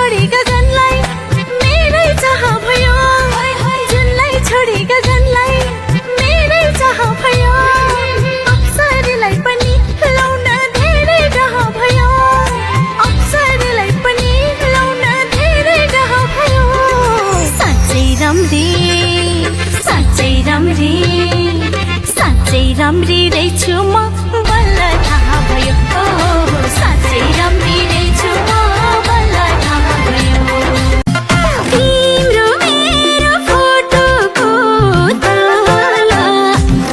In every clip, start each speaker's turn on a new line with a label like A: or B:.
A: छोडी गगनलाई मेरै चाह भयो जुनलाई छोडी गगनलाई मेरै चाह भयो अप्सरीलाई पनि लाउन धेरै डह भयो अप्सरीलाई पनि लाउन धेरै डह भयो साँच्चै राम्री रहेछु म बल्ल थाहा भयो साँच्चै राम्री रहेछु म बल्ल थाहा भयो तिम्रो मेरो फोटोको तल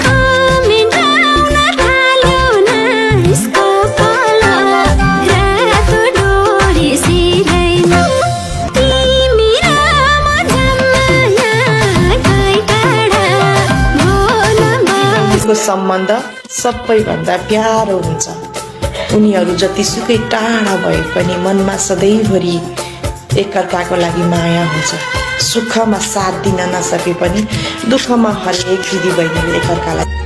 A: कमेन्ट आउन थाल्यो न यसको पल रातो डोरी सिलाइमा तिमी र म जम्मा गई टाढा
B: को सम्बन्ध सबैभन्दा प्यारो हुन्छ उनीहरू जतिसुकै टाढा भए पनि मनमा सधैँभरि एकअर्काको लागि माया हुन्छ सुखमा साथ दिन नसके पनि दुःखमा हरेक दिदी बहिनीले एकअर्कालाई